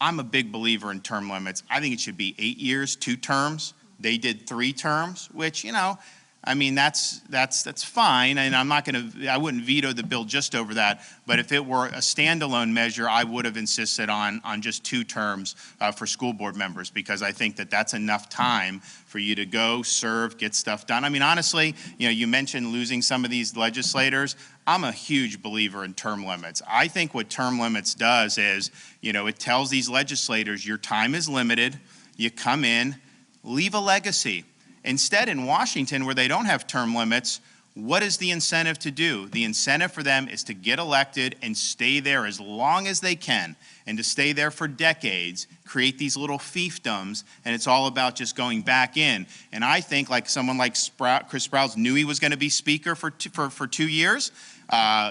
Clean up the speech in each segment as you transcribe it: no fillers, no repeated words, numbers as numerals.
I'm a big believer in term limits. I think it should be 8 years, 2 terms. They did 3 terms, which, I mean, that's fine, and I wouldn't veto the bill just over that, but if it were a standalone measure, I would have insisted on just 2 terms for school board members, because I think that that's enough time for you to go, serve, get stuff done. I mean, honestly, you mentioned losing some of these legislators. I'm a huge believer in term limits. I think what term limits does is, it tells these legislators your time is limited, you come in, leave a legacy. Instead, in Washington, where they don't have term limits, what is the incentive to do? The incentive for them is to get elected and stay there as long as they can, and to stay there for decades, create these little fiefdoms, and it's all about just going back in. And I think someone like Chris Sprowls knew he was going to be Speaker for 2 years.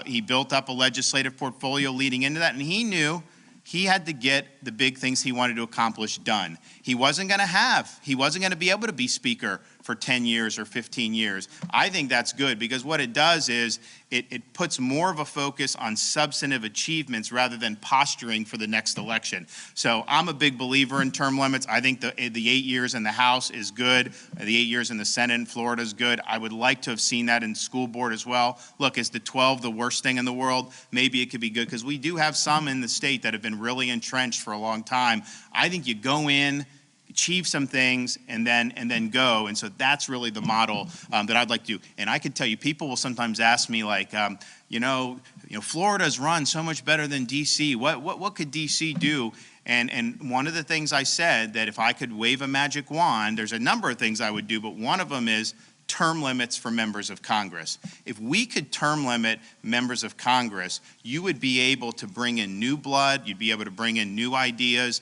He built up a legislative portfolio leading into that, and he knew he had to get the big things he wanted to accomplish done. He wasn't going to be able to be Speaker for 10 years or 15 years. I think that's good, because what it does is it puts more of a focus on substantive achievements rather than posturing for the next election. So I'm a big believer in term limits. I think the 8 years in the House is good. The 8 years in the Senate in Florida is good. I would like to have seen that in school board as well. Look, is the 12 the worst thing in the world? Maybe it could be good, because we do have some in the state that have been really entrenched for a long time. I think you go in, achieve some things, and then go. And so that's really the model that I'd like to do. And I could tell you, people will sometimes ask me, Florida's run so much better than D.C. What could D.C. do? And one of the things I said, that if I could wave a magic wand, there's a number of things I would do, but one of them is term limits for members of Congress. If we could term limit members of Congress, you would be able to bring in new blood, you'd be able to bring in new ideas.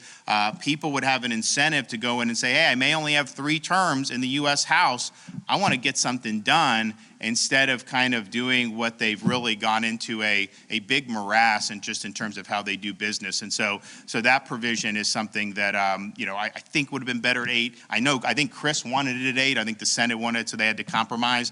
People would have an incentive to go in and say, hey, I may only have 3 terms in the U.S. House. I want to get something done, instead of kind of doing what they've really gone into a big morass, and just in terms of how they do business. And so that provision is something that I think would have been better at 8. I think Chris wanted it at 8. I think the Senate wanted it, so they had to compromise.